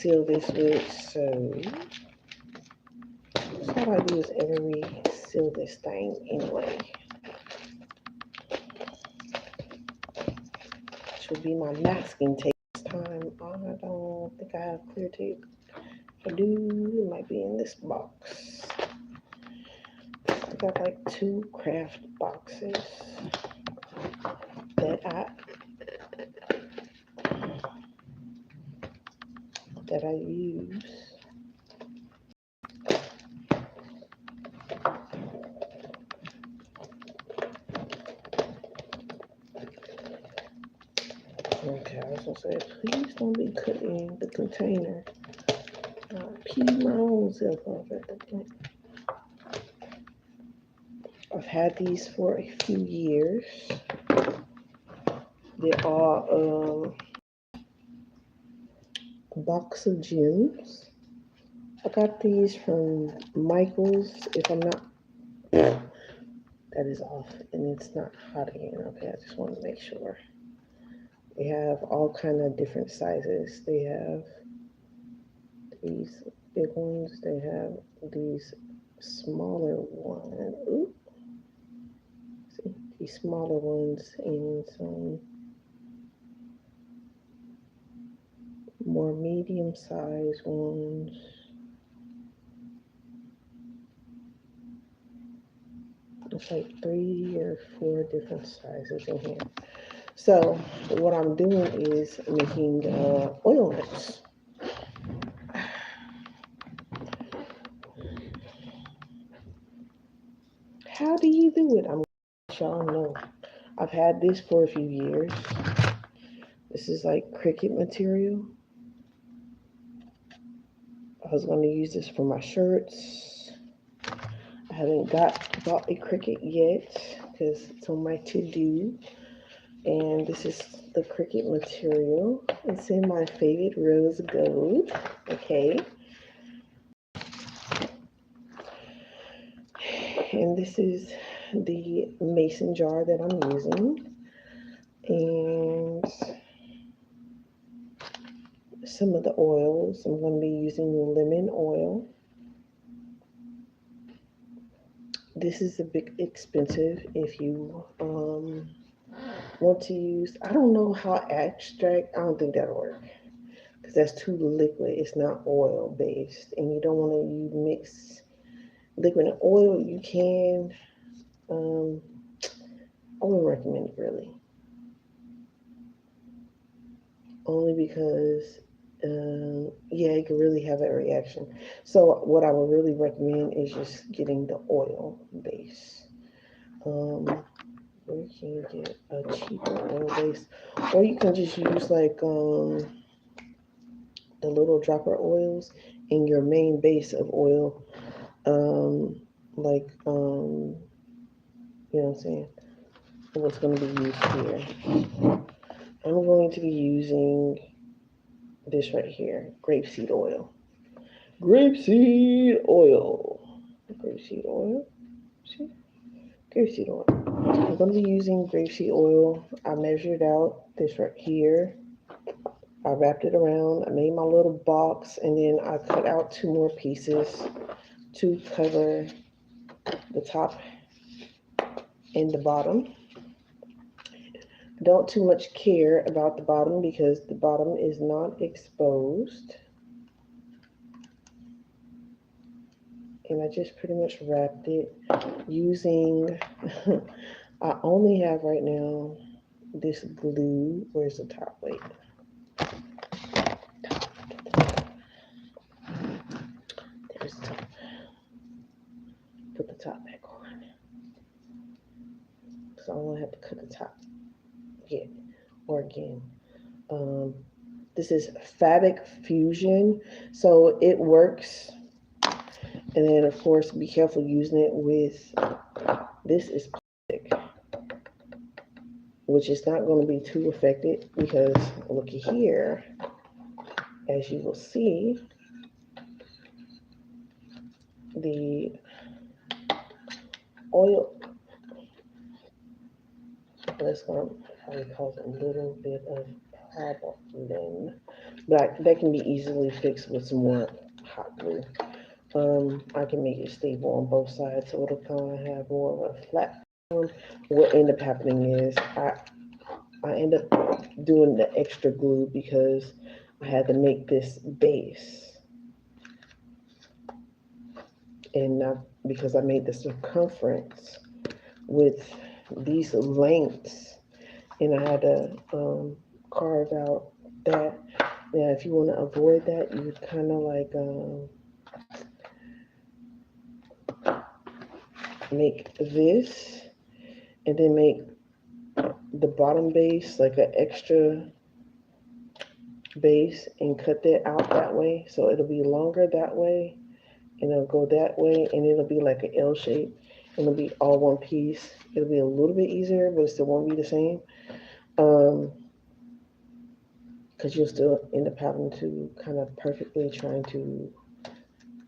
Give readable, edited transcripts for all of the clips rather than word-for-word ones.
seal this with. So that's all I do is ever seal this thing anyway. Which would be my masking tape this time. I don't think I have clear tape. If I do, it might be in this box. I got like 2 craft boxes that I use. Okay, I was gonna say, please don't be cutting the container. I peed my own self off at the point. I've had these for a few years. They are a box of gems. I got these from Michael's, if I'm not, that is off, and it's not hot again. Okay, I just want to make sure. They have all kind of different sizes. They have these big ones. They have these smaller ones. Ooh. See, these smaller ones and some more medium-sized ones. It's like 3 or 4 different sizes in here. So what I'm doing is making oil lamps. How do you do it? I'm let y'all know. I've had this for a few years. This is like Cricut material. I was going to use this for my shirts. I haven't bought a Cricut yet because it's on my to-do. And this is the Cricut material. It's in my favorite rose gold. Okay. And this is the mason jar that I'm using. And some of the oils. I'm going to be using lemon oil. This is a bit expensive if you want to use, I don't know how extract, I don't think that'll work because that's too liquid. It's not oil based, and you don't want to mix liquid and oil. You can, I wouldn't recommend it really, only because yeah, it can really have that reaction. So what I would really recommend is just getting the oil base. Where can you get a cheaper oil base? Or you can just use like the little dropper oils in your main base of oil. You know what I'm saying? What's going to be used here? I'm going to be using this right here, grapeseed oil. Grapeseed oil. Grapeseed oil. See? Grapeseed oil. I'm going to be using grapeseed oil. I measured out this right here. I wrapped it around. I made my little box, and then I cut out 2 more pieces to cover the top and the bottom. Don't too much care about the bottom because the bottom is not exposed. And I just pretty much wrapped it using, I only have right now this glue. Where's the top? Wait. There's the top. Put the top back on. So I don't have to cut the top yet or again. This is Fabric Fusion, so it works. And then of course be careful using it with, this is plastic, which is not going to be too affected because looky here, as you will see, the oil, that's going to probably cause a little bit of problem. But that can be easily fixed with some more hot glue. I can make it stable on both sides, so it'll kind of have more of a flat form. What end up happening is I end up doing the extra glue because I had to make this base, and not because I made the circumference with these lengths, and I had to carve out that. Now, if you want to avoid that, you would kind of like make this, and then make the bottom base like an extra base, and cut that out that way, so it'll be longer that way, and it'll go that way, and it'll be like an L shape, and it'll be all one piece. It'll be a little bit easier, but it still won't be the same, because you'll still end up having to kind of perfectly trying to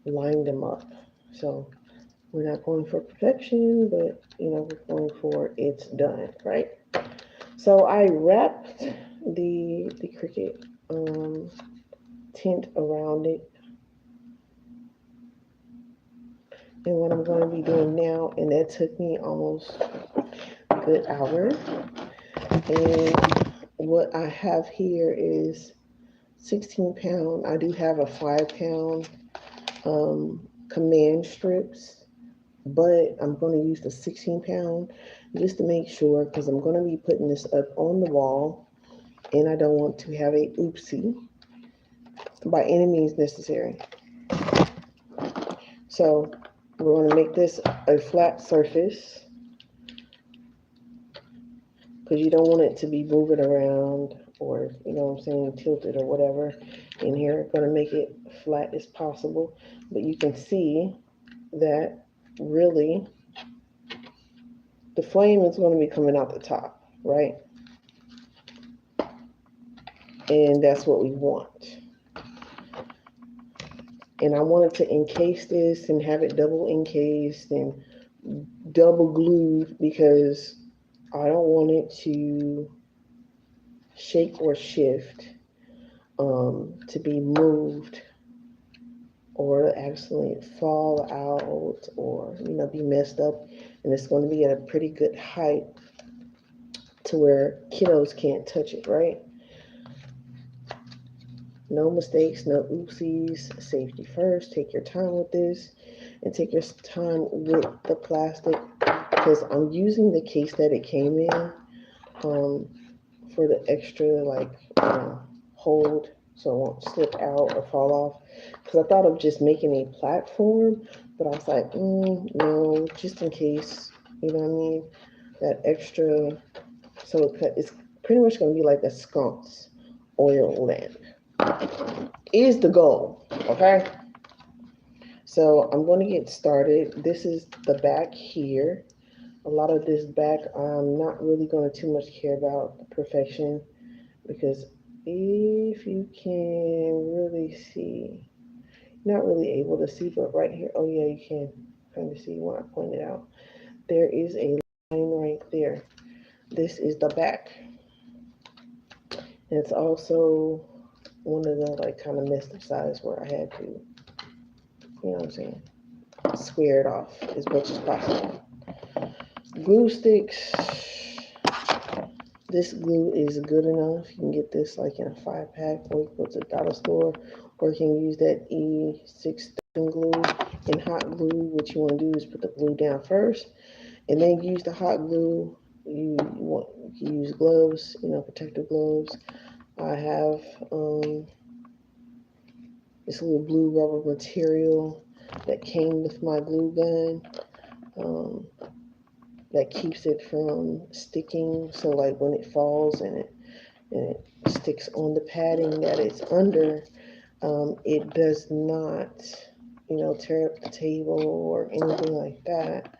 line them up. So we're not going for perfection, but we're going for it's done, right? So I wrapped the Cricut tint around it. And what I'm going to be doing now, and that took me almost a good hour. And what I have here is 16 pound. I do have a 5 pound command strips, but I'm going to use the 16 pound just to make sure, because I'm going to be putting this up on the wall, and I don't want to have a oopsie by any means necessary. So we're going to make this a flat surface, because you don't want it to be moving around, or tilted or whatever in here. Going to make it flat as possible, but you can see that really the flame is going to be coming out the top, right? And that's what we want. And I wanted to encase this and have it double encased and double glued, because I don't want it to shake or shift, to be moved, or accidentally fall out, or be messed up. And it's going to be at a pretty good height to where kiddos can't touch it, right? No mistakes, no oopsies, safety first. Take your time with this, and take your time with the plastic, because I'm using the case that it came in for the extra hold, so it won't slip out or fall off. Because I thought of just making a platform, but I was like, no, just in case, you know what I mean? That extra, so it's pretty much going to be like a sconce oil lamp is the goal, okay? So I'm going to get started. This is the back here. A lot of this back, I'm not really going to too much care about the perfection, because if you can really see, not really able to see, but right here, oh yeah, you can kind of see when I point it out. There is a line right there. This is the back. And it's also one of the kind of messed up sides where I had to, square it off as much as possible. Glue sticks. This glue is good enough. You can get this in a 5-pack, or you go to the dollar store, or you can use that E6 glue. And hot glue, what you want to do is put the glue down first, and then use the hot glue. You can use gloves, protective gloves. I have this little blue rubber material that came with my glue gun, that keeps it from sticking. So when it falls and it sticks on the padding that it's under, it does not, tear up the table or anything like that.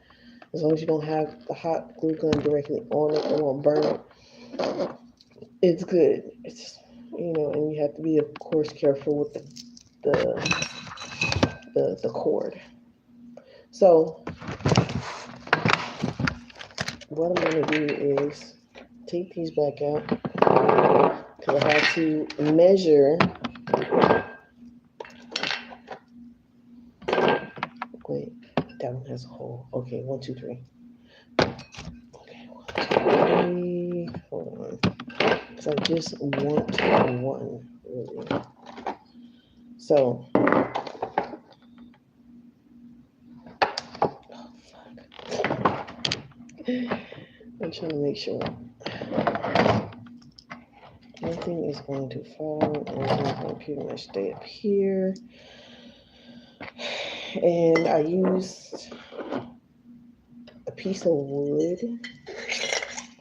As long as you don't have the hot glue gun directly on it, it won't burn it. It's good. It's and you have to be, of course, careful with the cord. So what I'm going to do is take these back out, because I have to measure Wait, that one has a hole. Okay, 1, 2, 3. Okay, 1, 2, 3. Hold on. Because I just want one, really. So, oh, fuck. I'm trying to make sure nothing is going to fall. Everything's going to pretty much stay up here. And I used a piece of wood.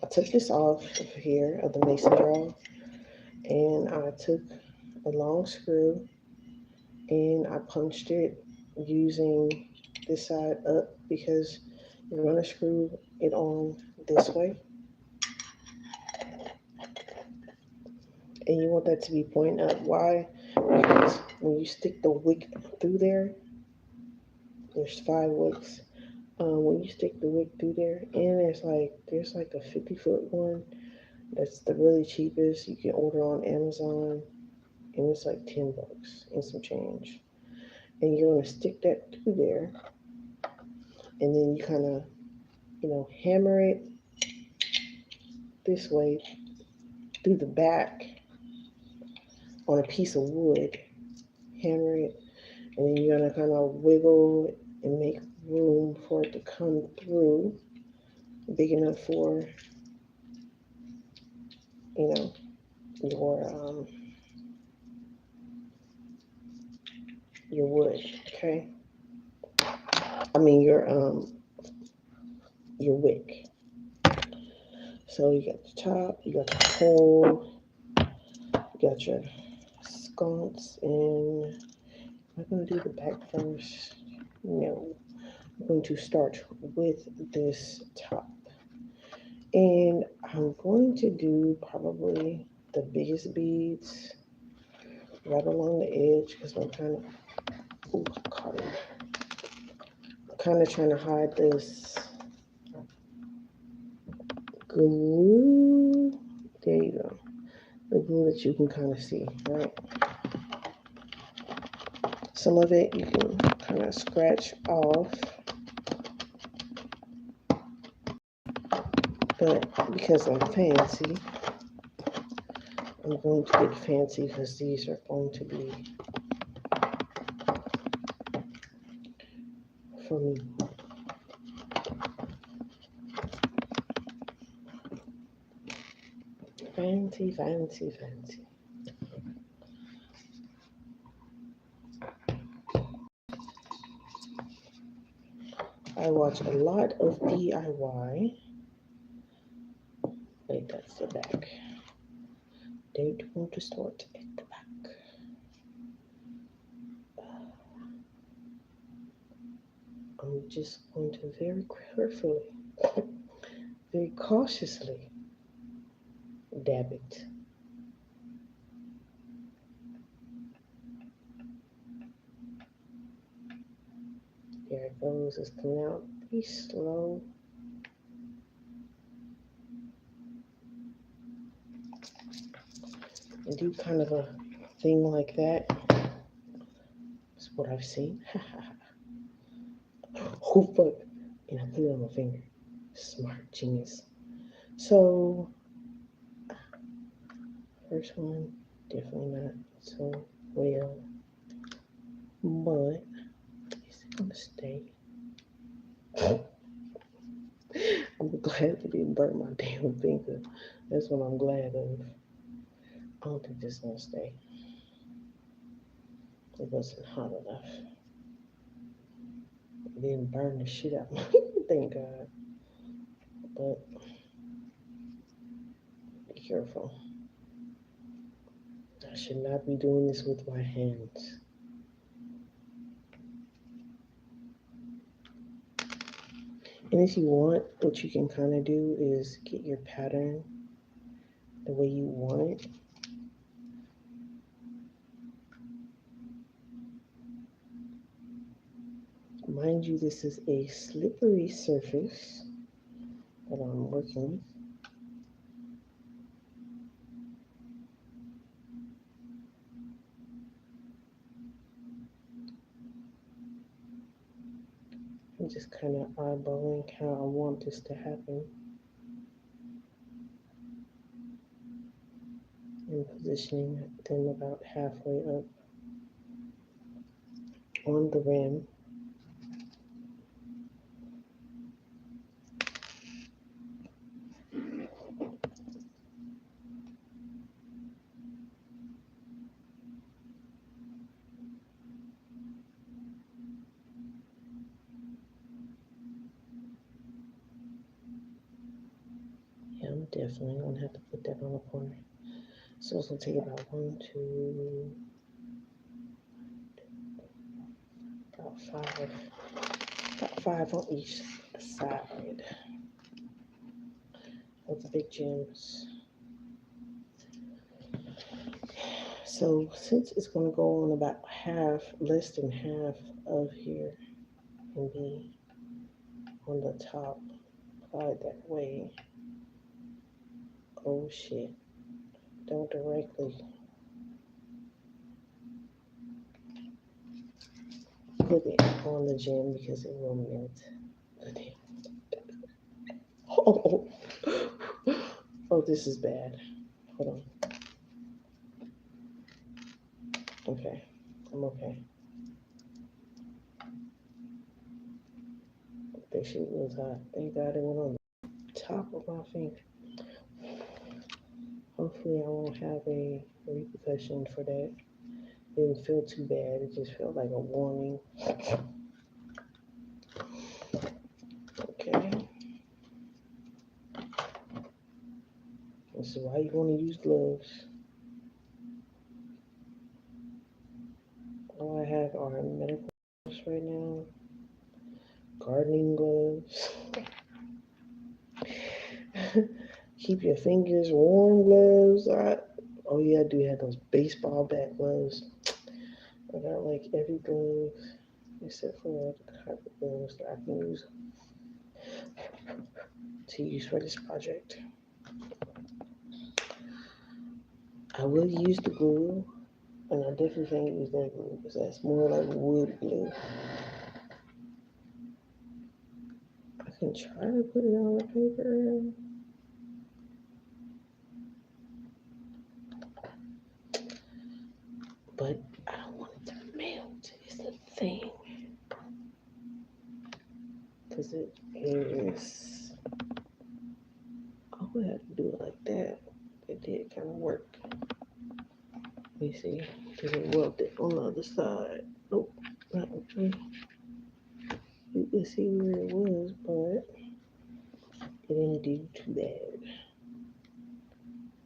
I took this off of here, of the mason jar, and I took a long screw and I punched it using this side up because you're going to screw it on this way. And you want that to be pointing up. Why? Because when you stick the wick through there, there's 5 wicks. When you stick the wick through there, and there's like a 50-foot one that's the really cheapest you can order on Amazon, and it's like $10 and some change. And you're gonna stick that through there, and then you kind of, hammer it this way through the back on a piece of wood. Hammer it, and then you're gonna kind of wiggle it and make room for it to come through, big enough for your wood. Okay, I mean your wick. So you got the top, you got the hole, you got your sconce, and I'm going to do the back first. No, I'm going to start with this top. And I'm going to do probably the biggest beads right along the edge because I'm kind of trying to hide this glue. There you go. The glue that you can kind of see, right? Some of it you can kind of scratch off. But because I'm fancy, I'm going to get fancy because these are going to be for me. Fancy, fancy, fancy. I watch a lot of DIY. Wait, that's the back. Don't want to start at the back. I'm just going to very carefully, very cautiously dab it. There it goes. It's coming out pretty slow. And do kind of a thing like that. That's what I've seen. Oh, fuck. And I put it on my finger. Smart, genius. So, first one, definitely not so well. But, is it going to stay? I'm glad it didn't burn my damn finger. That's what I'm glad of. I don't think this is going to stay. It wasn't hot enough. It didn't burn the shit out. Thank God. But be careful. I should not be doing this with my hands. And if you want, what you can kind of do is get your pattern the way you want it. Mind you, this is a slippery surface that I'm working with. just kind of eyeballing how I want this to happen and positioning them about halfway up on the rim. Yeah, I'm definitely gonna have to put that on the corner. So it's gonna take about about five on each side of the big gems. So since it's gonna go on about half, less than half of here and be on the top, apply it that way. Oh shit, don't directly put it on the gem because it will melt. Oh, oh, this is bad. Hold on. Okay, I'm okay. They shoot was hot. Thank God it went on the top of my finger. Hopefully I won't have a repercussion for that. It didn't feel too bad. It just felt like a warning. Okay. This is why you want to use gloves. All I have are medical gloves right now. Gardening gloves. Keep your fingers warm gloves. Oh yeah, I do have those baseball bat gloves. I got like every glove except for the carpet gloves that I can use for this project. I will use the glue, and I definitely can't use that glue because that's more like wood glue. I can try to put it on the paper. But I don't want it to melt, is the thing. Because it is, I would have to do it like that. It did kind of work. Let me see, because it welded on the other side. Nope, not okay. You can see where it was, but it didn't do too bad.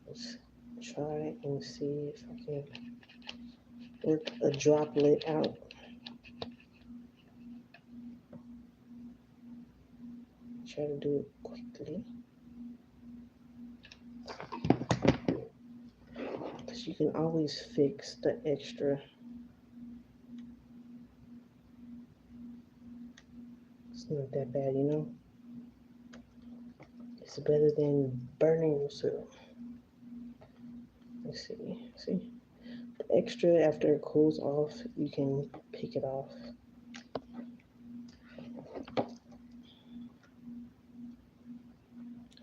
Let's try and see if I can work a droplet out. Try to do it quickly. Because you can always fix the extra. It's not that bad, you know? It's better than burning yourself. Let's see. See? The extra, after it cools off, you can pick it off.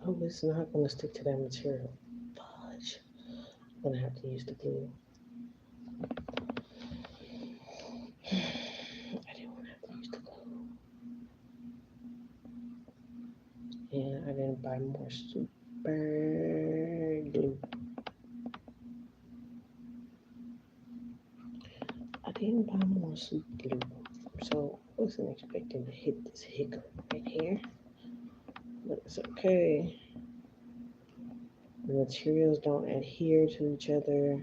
Oh, it's not going to stick to that material. Fudge. I'm going to have to use the glue. I didn't want to have to use the glue. And I didn't buy more super glue. I didn't buy more super glue. So I wasn't expecting to hit this hiccup right here. But it's okay. The materials don't adhere to each other.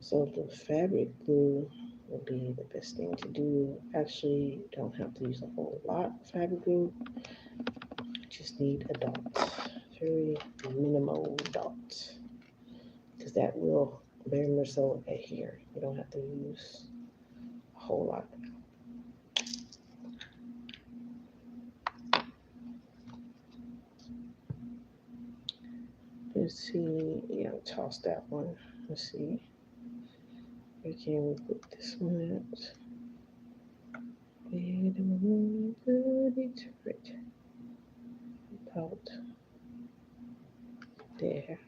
So the fabric glue would be the best thing to do. Actually, you don't have to use a whole lot of fabric glue. You just need a dot, very minimal dot, because that will very much so adhere. You don't have to use a whole lot. Let's see, yeah, toss that one. Let's see. Where can we put this one at? about there.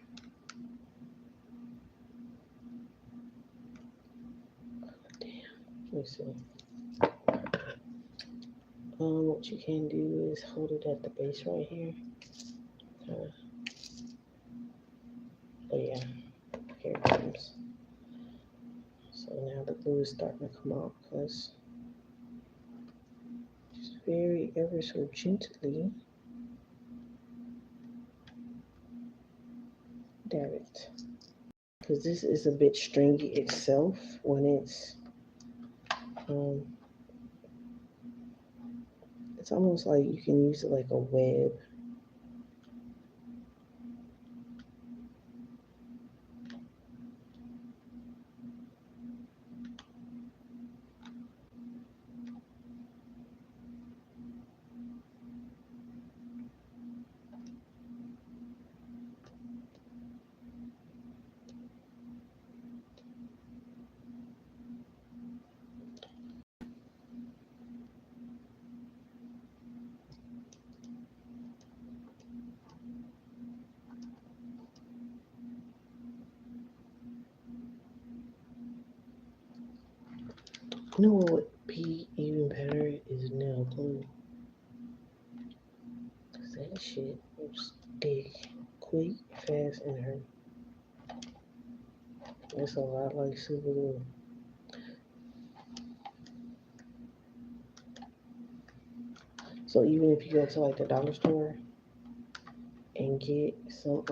Damn. Let me see. What you can do is hold it at the base right here. Oh yeah, here it comes. So now the glue is starting to come out because just very ever so gently dab it. Because this is a bit stringy itself when it's almost like you can use it like a web. You know what would be even better is nail glue. Cause that shit will stick quick, fast, and hurt. It's a lot like super glue. So even if you go to like the dollar store and get some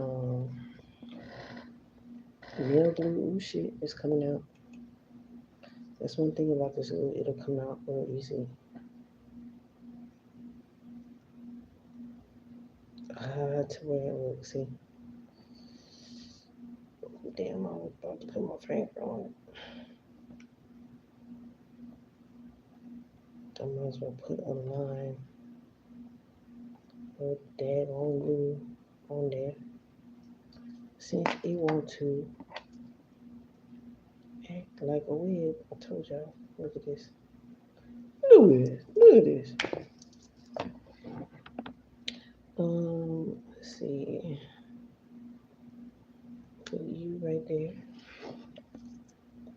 nail glue, ooh, shit, it's coming out. That's one thing about this glue, it'll come out real easy. To where it looks, see. Damn, I was about to put my finger on it. I might as well put a line of daggone glue on there. Since it want to act like a web, I told y'all, look at this. Look at this, look at this. Let's see. Put you right there.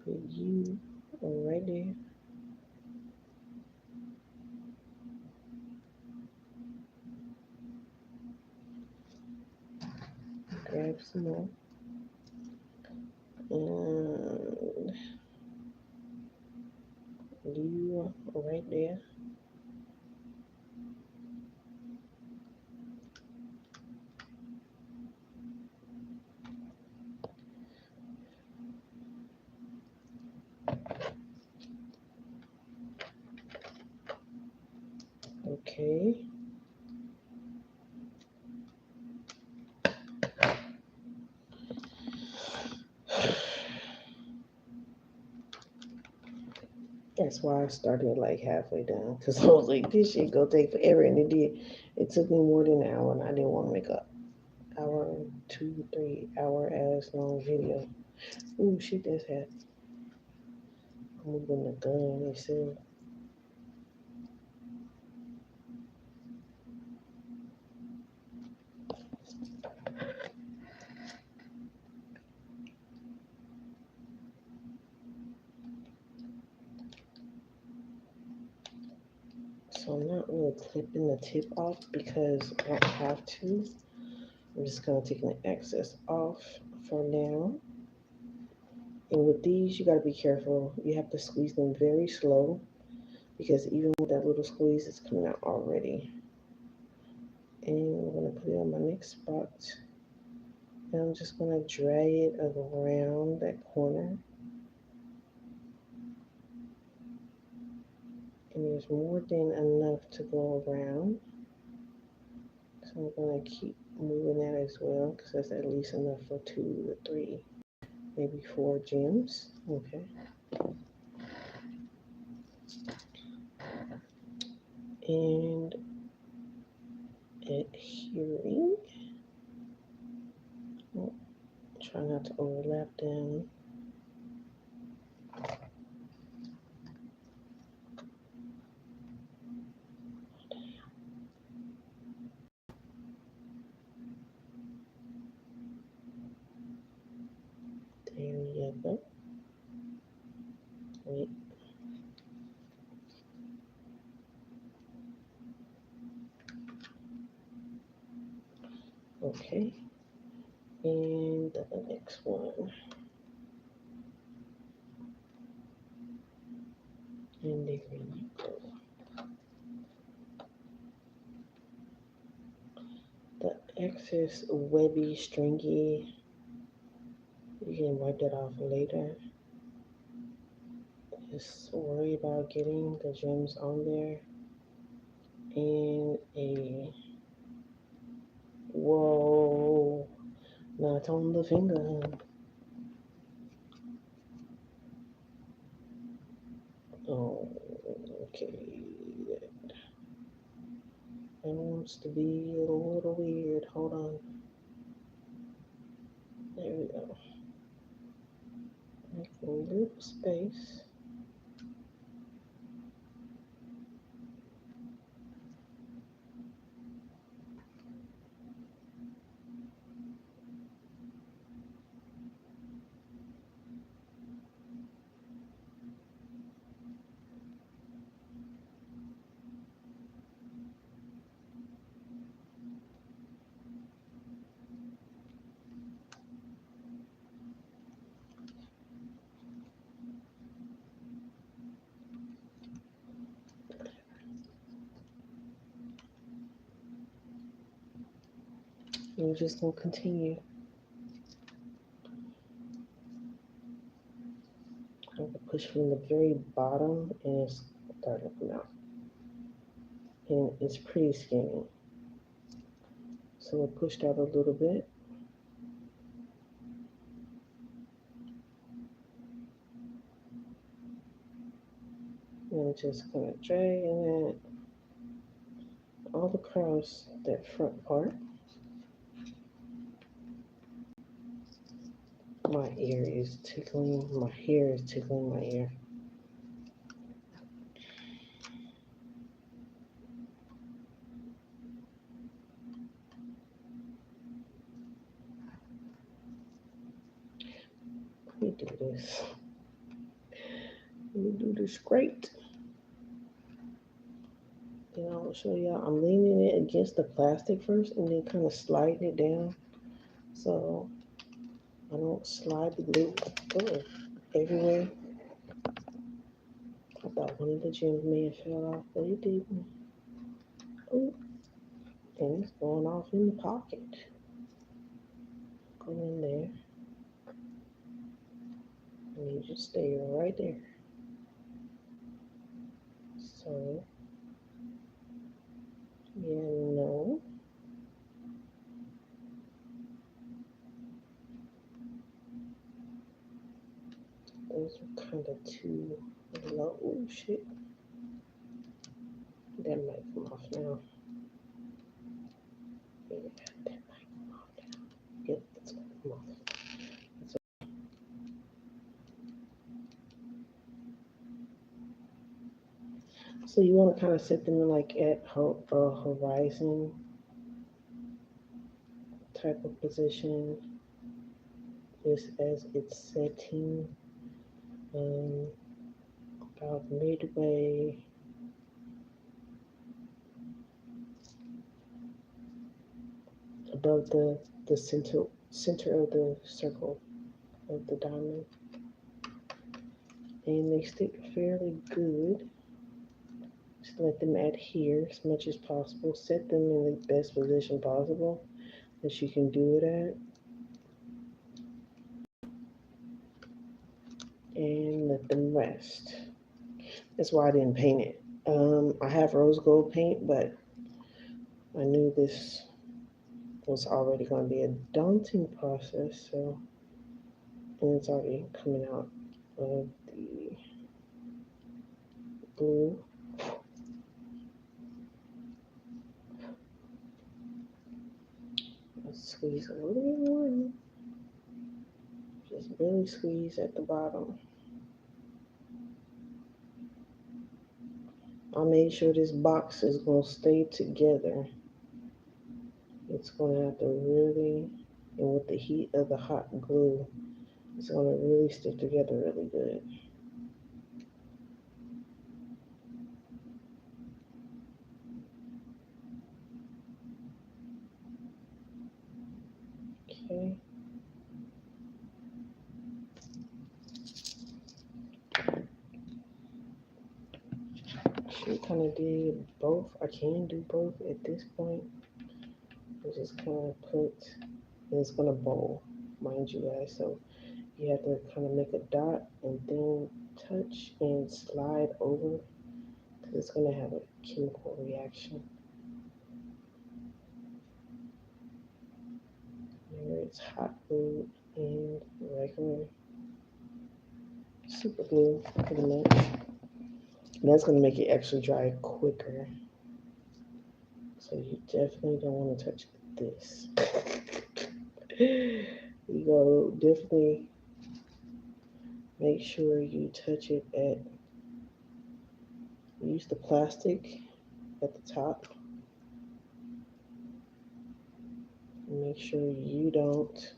Put you right there. Grab some more. And you right there. Okay. That's why I started like halfway down, because I was like, this shit gonna take forever, and it did. It took me more than an hour, and I didn't want to make a hour, 2, 3 hour ass long video. Ooh, shit, that's hat. I'm moving the gun, they said. So I'm not really clipping the tip off because I don't have to. I'm just gonna take the excess off for now. And with these, you gotta be careful. You have to squeeze them very slow because even with that little squeeze, it's coming out already. And I'm gonna put it on my next spot. And I'm just gonna drag it around that corner. And there's more than enough to go around. So I'm gonna keep moving that as well because that's at least enough for 2 or 3, maybe 4 gems. Okay. And adhering. Oh, try not to overlap them. Okay. And the next one. And there you go. The excess webby, stringy, you can wipe that off later. Just worry about getting the gems on there. And a whoa, not on the finger. Oh, okay. That wants to be a little weird. Hold on. There we go. Make a little space. And we're just gonna continue. I'm gonna push from the very bottom and it's starting to come out. And it's pretty skinny. So we'll push that a little bit. And just kind of dragging it all across that front part. My ear is tickling, my hair is tickling my ear. Let me do this. Let me do this great. Then I'll show y'all. I'm leaning it against the plastic first and then kind of sliding it down so I don't slide the glue everywhere. I thought one of the gems may have fell off, but it didn't. Oh, and it's going off in the pocket. Go in there. And you just stay right there. So, yeah, no. Those are kind of too low. Oh, shit. That might come off now. Yeah, that might come off now. Yep, it's going to come off. So you want to kind of set them like at a horizon type of position, just as it's setting, about midway. Above the center of the circle of the diamond. And they stick fairly good. Just let them adhere as much as possible. Set them in the best position possible that you can do it at. And let them rest. That's why I didn't paint it. I have rose gold paint, but I knew this was already going to be a daunting process, so, and it's already coming out of the glue. Let's squeeze a little bit more. Just barely squeeze at the bottom. I made sure this box is going to stay together. It's going to have to really, and with the heat of the hot glue, it's going to really stick together really good. Okay. Should kind of did both. I can do both at this point. I just kind of put, and it's gonna bowl, mind you guys. So you have to kind of make a dot and then touch and slide over because it's gonna have a chemical reaction. Here it's hot glue and regular super glue, pretty much. And that's gonna make it actually dry quicker. So you definitely don't want to touch this. You go definitely make sure you touch it at, use the plastic at the top. Make sure you don't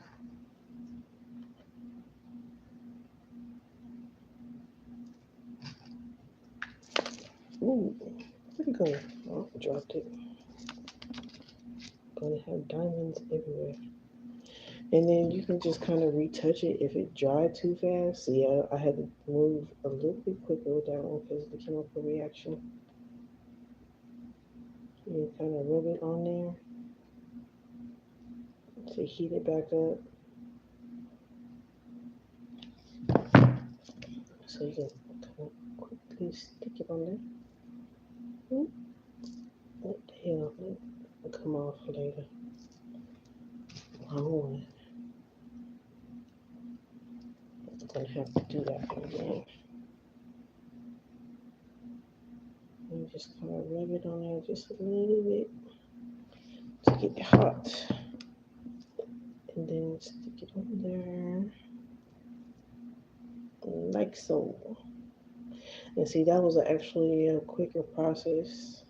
ooh, where'd it go? Oh, I dropped it. Gonna have diamonds everywhere. And then you can just kind of retouch it if it dried too fast. See, I had to move a little bit quicker with that one because of the chemical reaction. You kind of rub it on there to heat it back up. So you can kind of quickly stick it on there. What the hell? It'll come off later. Wrong one. I'm gonna have to do that again. And just kind of rub it on there just a little bit to get it hot. And then stick it on there like so. And see, that was actually a quicker process.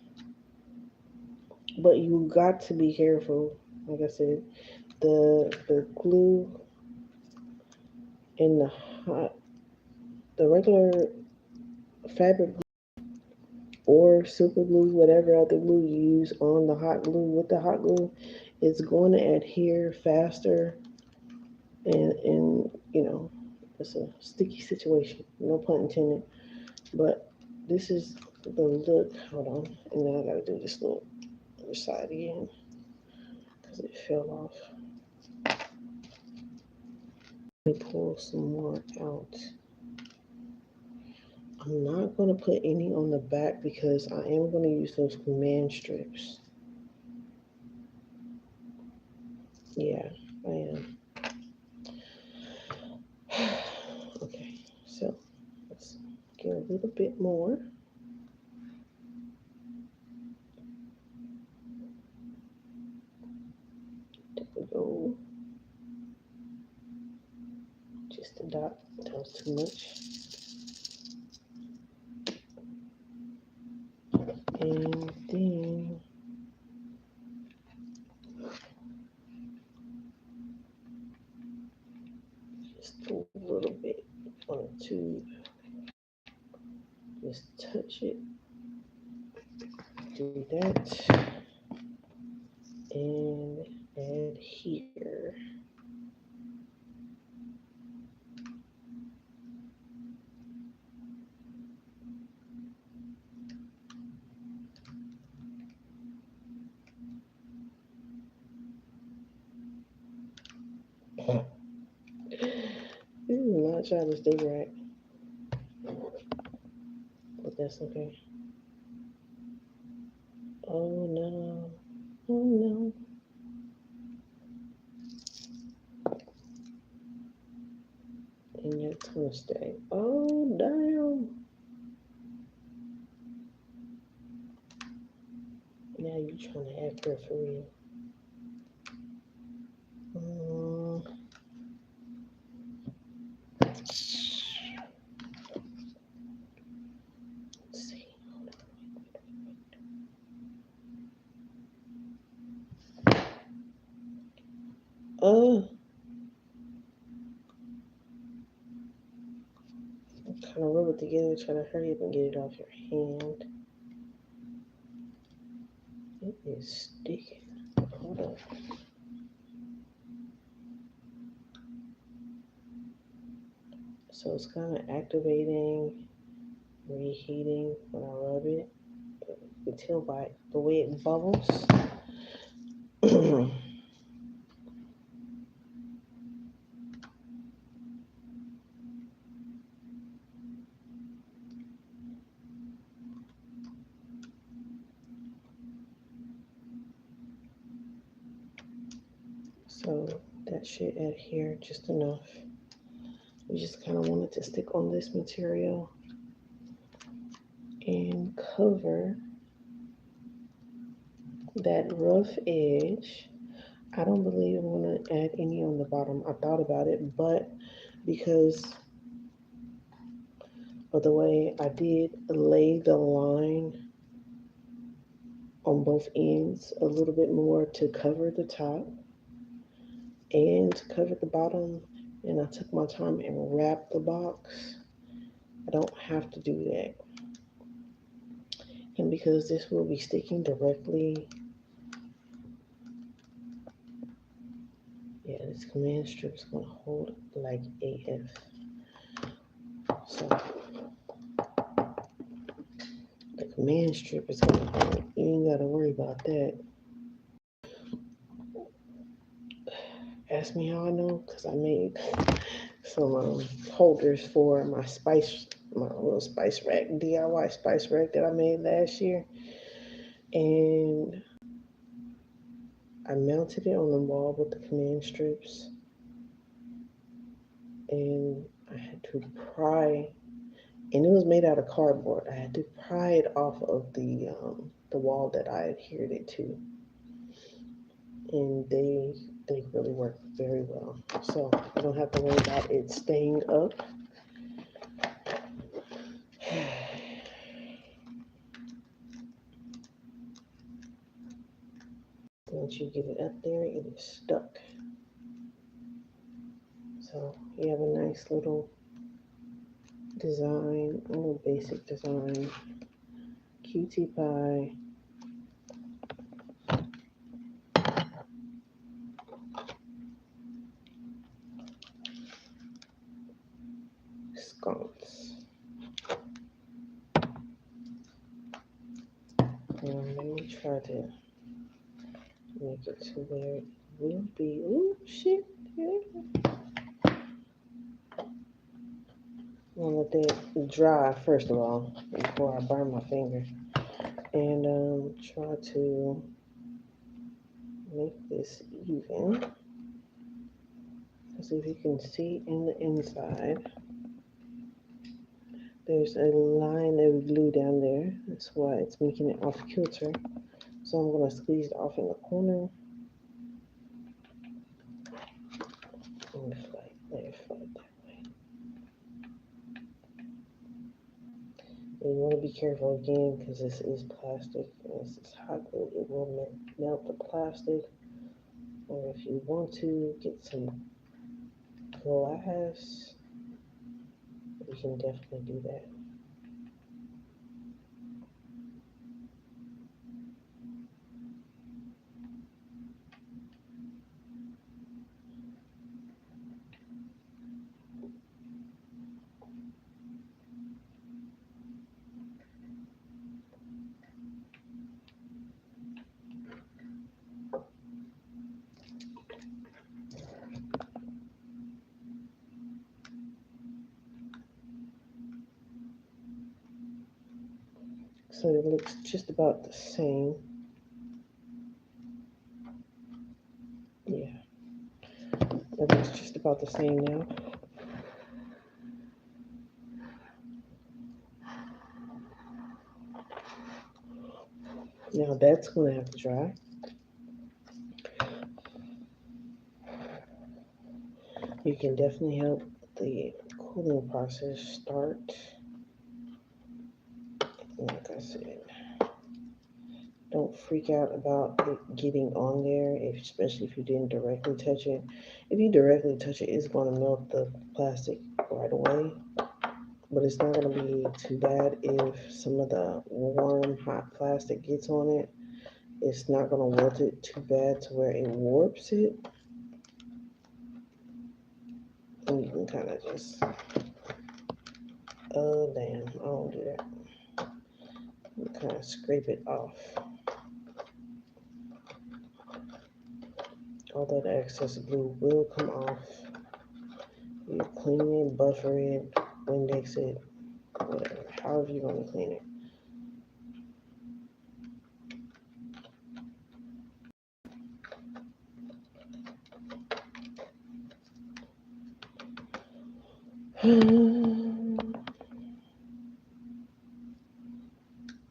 But you got to be careful. Like I said, the glue and the regular fabric or super glue, whatever other glue you use on the hot glue with the hot glue, is going to adhere faster, and you know it's a sticky situation. No pun intended. But this is the look. Hold on, and then I gotta do this little other side again because it fell off. Let me pull some more out. I'm not going to put any on the back because I am going to use those command strips. Yeah, I am. Okay, so let's get a little bit more. There we go. Just a dot. That was too much. And then just a little bit on the tube. Just touch it. Do that. And add here. This is not trying to stay right, but that's okay. Oh no. Oh no. And your tongue stay. Oh damn. Now you trying to act her for real. Let's see. Hold on. Kind of rub it together, try to hurry up and get it off your hand. It is sticking. Hold on. So it's kind of activating, reheating when I rub it. You can tell by the way it bubbles. So that should adhere just enough. We just kind of want it to stick on this material and cover that rough edge. I don't believe I'm going to add any on the bottom. I thought about it, but because of the way I did lay the line on both ends a little bit more to cover the top and to cover the bottom, and I took my time and wrapped the box, I don't have to do that. And because this will be sticking directly, yeah, this command strip is going to hold like AF. So the command strip is going to hold. You ain't got to worry about that. Ask me how I know, because I made some holders for my little spice rack, DIY spice rack that I made last year. And I mounted it on the wall with the command strips. And I had to pry, and it was made out of cardboard. I had to pry it off of the wall that I adhered it to. And they really work very well. So I don't have to worry about it staying up. Once you get it up there, it is stuck. So you have a nice little design, a little basic design, cutie pie. Sconce. And let me try to make it to where it will be. Oh shit! Yeah. I'm gonna let that dry first of all before I burn my finger, and try to make this even. See if you can see in the inside. There's a line of glue down there. That's why it's making it off kilter. So I'm going to squeeze it off in the corner. And flat, let it flat that way. And you want to be careful again because this is plastic. And this is hot glue. It will melt the plastic. Or if you want to get some glass, you can definitely do that. So it looks just about the same. Yeah, it looks just about the same now. Now that's going to have to dry. You can definitely help the cooling process start. Like I said, don't freak out about it getting on there, especially if you didn't directly touch it. If you directly touch it, it's going to melt the plastic right away. But it's not going to be too bad if some of the warm, hot plastic gets on it. It's not going to wilt it too bad to where it warps it. And you can kind of just Oh, damn. I don't do that. Kind of scrape it off. Although the excess glue will come off. You clean it, buffer it, index it, whatever. However you want to clean it.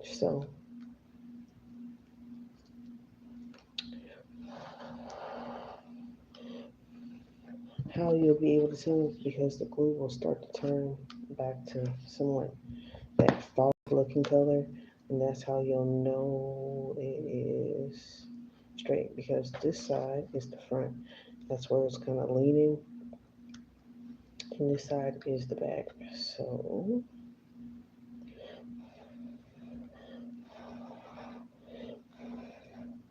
So, how you'll be able to tell, because the glue will start to turn back to somewhat that fall looking color, and that's how you'll know it is straight, because this side is the front. That's where it's kind of leaning, and this side is the back. So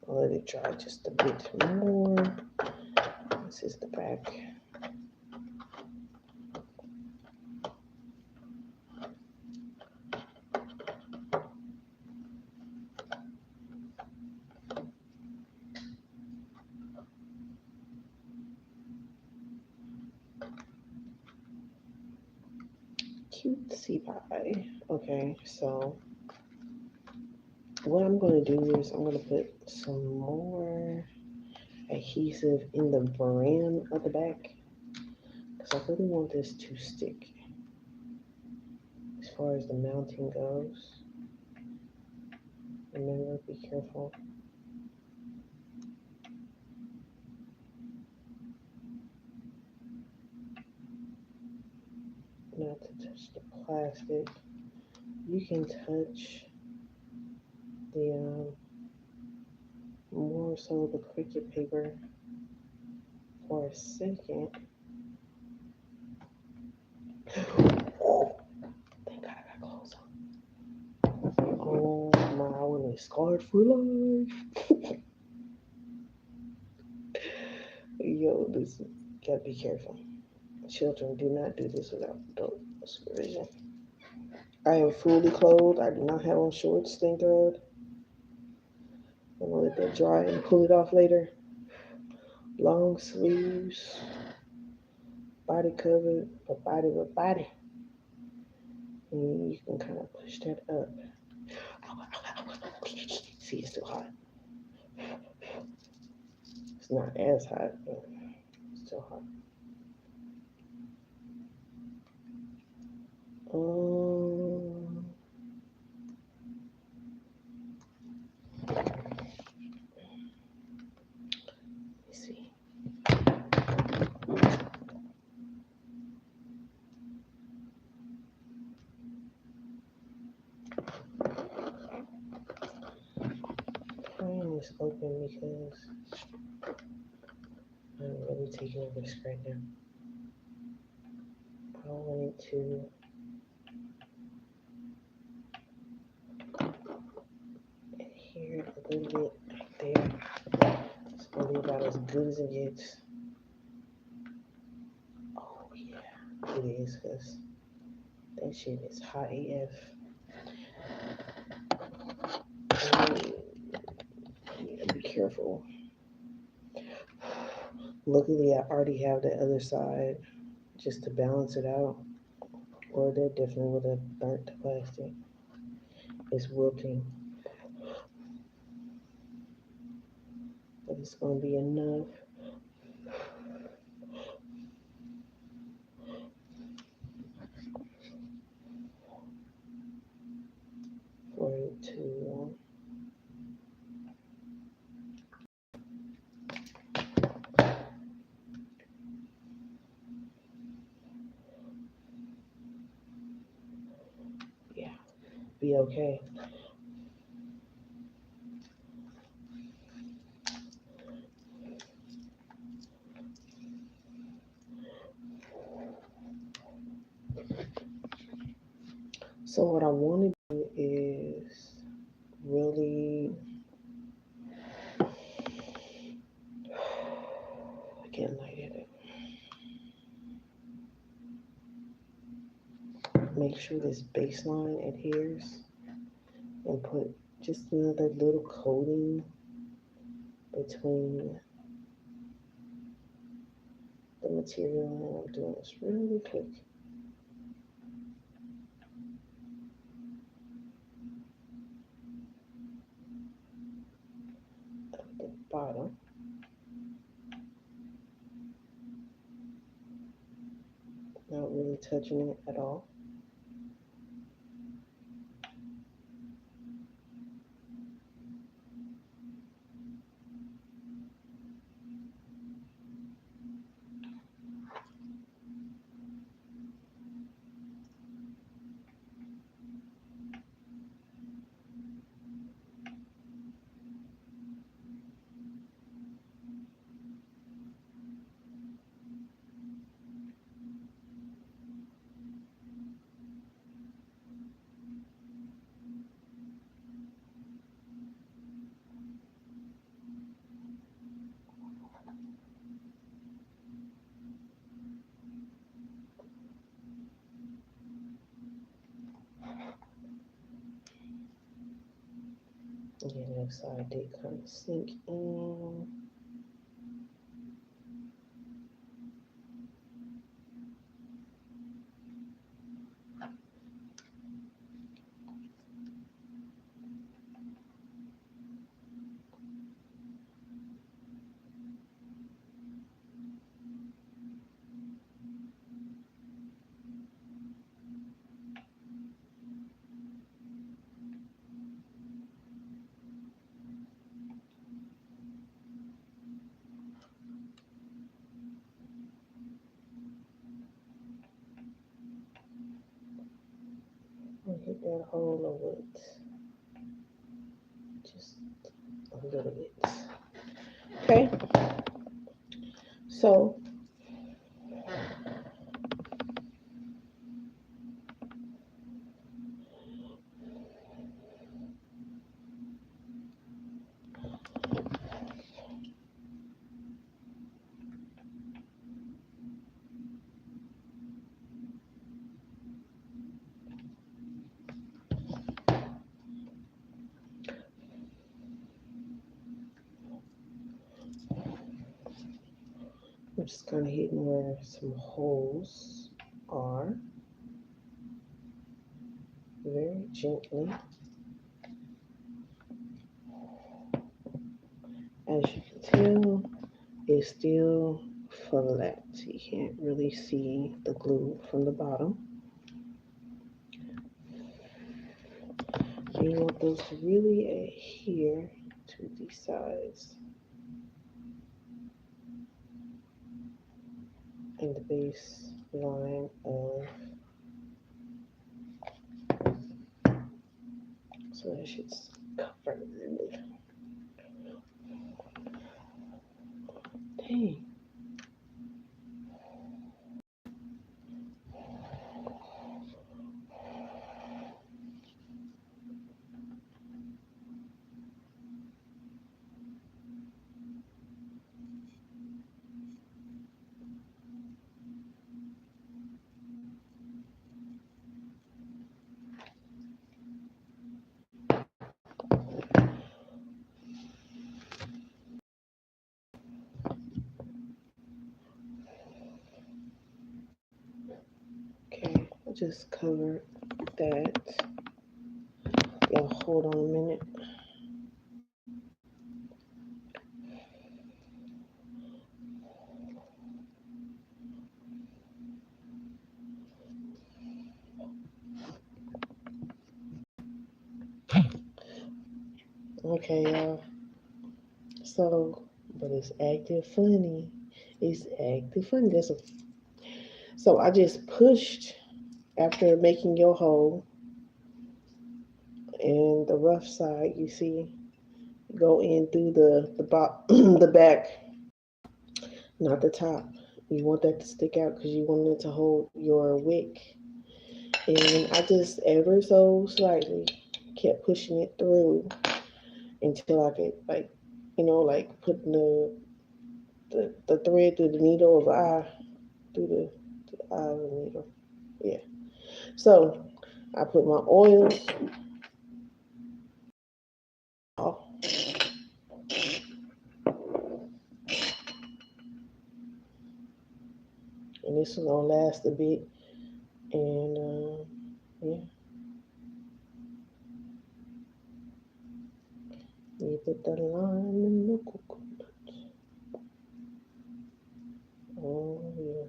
I'll let it dry just a bit more. This is the back. Cutesy pie. Okay, so what I'm going to do is I'm going to put some more adhesive in the brim of the back, because I really want this to stick. As far as the mounting goes, remember, be careful not to touch the plastic. You can touch the more so the cricut paper for a second. Oh, thank God I got clothes on. Oh my, I want to scarred for life. Yo, this gotta be careful. Children, do not do this without adult supervision. I am fully clothed. I do not have on shorts, thank God. I'm gonna let that dry and pull it off later. Long sleeves, body covered, but body. And you can kind of push that up. See, it's still hot. It's not as hot, but it's still hot. Let me see. Mine is open because I'm really taking a risk right now. I want it to adhere a little bit right there. It's gonna be about as good as it gets. Oh yeah, it is, because that shit is hot AF. Yeah, be careful. Luckily, I already have the other side just to balance it out, or that definitely would have burnt the plastic. It's wilting, but it's going to be enough for it to be okay. So what I want to do is really, I can't light it. make sure this baseline adheres and put just another little coating between the material, and I'm doing this really quick. At the bottom. Not really touching it at all. Yeah, the other side did kind of sink in. I'll hit that hole a bit. Just a little bit. Okay. So I'm just kind of hitting where some holes are very gently. As you can tell, it's still flat. You can't really see the glue from the bottom. You want those to really adhere to the sides and the base line of, so that shit's covered. Dang. Okay, I'll just cover that. Y'all hold on a minute. Okay, y'all. So, but it's acting funny. It's acting funny. So I just pushed after making your hole, and the rough side, you see, go in through the back, not the top. You want that to stick out because you want it to hold your wick. And I just ever so slightly kept pushing it through until I could, like, like putting the thread through the needle of the eye, through the eye of the needle. Yeah. So I put my oils. Oh, and this is gonna last a bit. And yeah, you put the lime in the coconut. Oh yeah,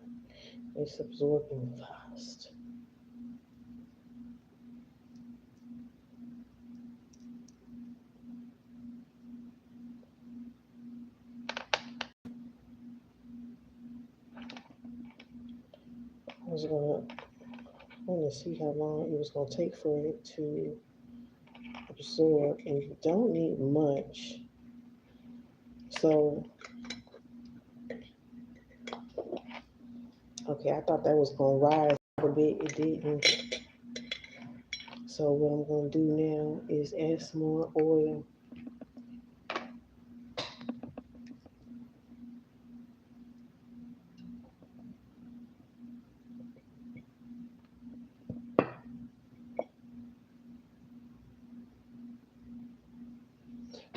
it's absorbing fast. I want to see how long it was gonna take for it to absorb, and you don't need much. So okay, I thought that was gonna rise a bit. It didn't. So what I'm gonna do now is add some more oil.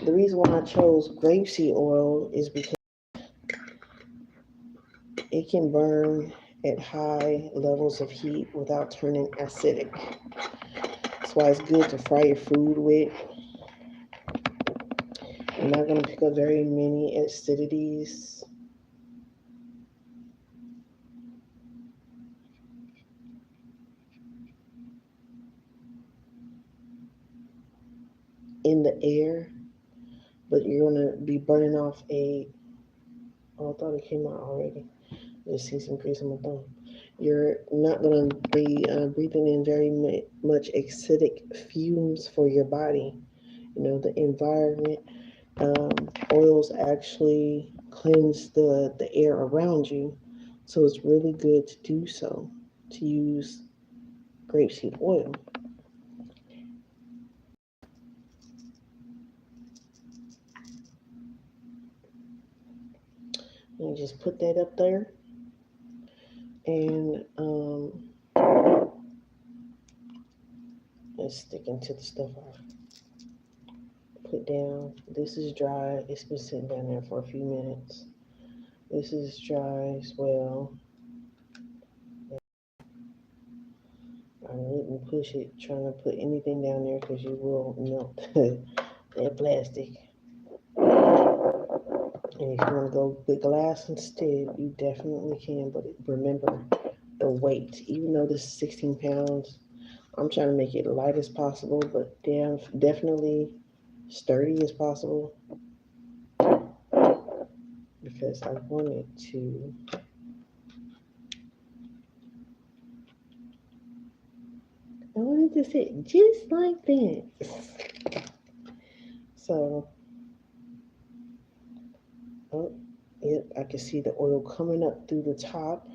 The reason why I chose grapeseed oil is because it can burn at high levels of heat without turning acidic. That's why it's good to fry your food with. You're not going to pick up very many acidities. In the air, but you're going to be burning off a. Oh, I thought it came out already. Just see some grease on my thumb. You're not going to be breathing in very much acidic fumes for your body. You know, the environment. Oils actually cleanse the air around you, so it's really good to do so, to use grapeseed oil. You just put that up there, and it's sticking to the stuff I put down. This is dry. It's been sitting down there for a few minutes. This is dry as well. I wouldn't push it trying to put anything down there because you will melt that plastic. And if you want to go with glass instead, you definitely can. But remember the weight. Even though this is 16 pounds, I'm trying to make it light as possible, but definitely sturdy as possible because I want it to. I want it to sit just like this. So, oh, yep, I can see the oil coming up through the top.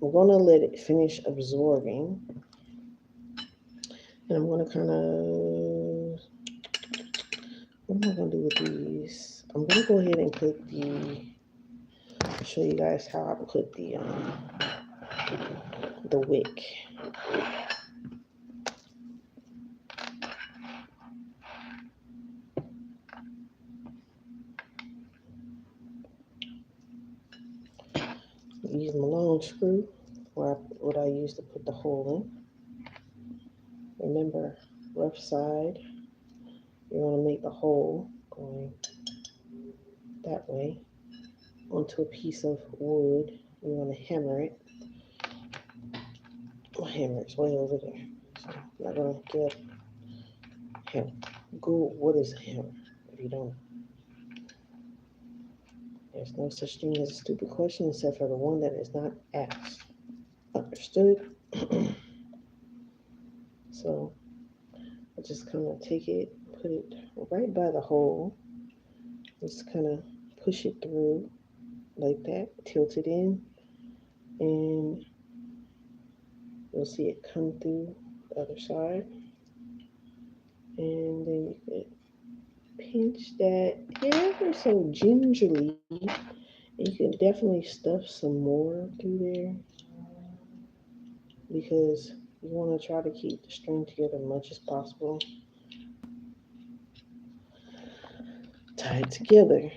I'm going to let it finish absorbing. And I'm going to kind of, what am I going to do with these? I'm going to go ahead and put show you guys how I put the wick. Use my long screw, what I use to put the hole in. Remember, rough side, you want to make the hole going that way onto a piece of wood. You want to hammer it. My hammer is way over there, so I'm not going to get hammer. Google what is a hammer if you don't. There's no such thing as a stupid question except for the one that is not asked. Understood? So I just kind of take it, put it right by the hole, just kind of push it through like that, tilt it in, and you'll see it come through the other side. And then you could pinch that ever so gingerly. You can definitely stuff some more through there because You want to try to keep the string together as much as possible. Tie it together.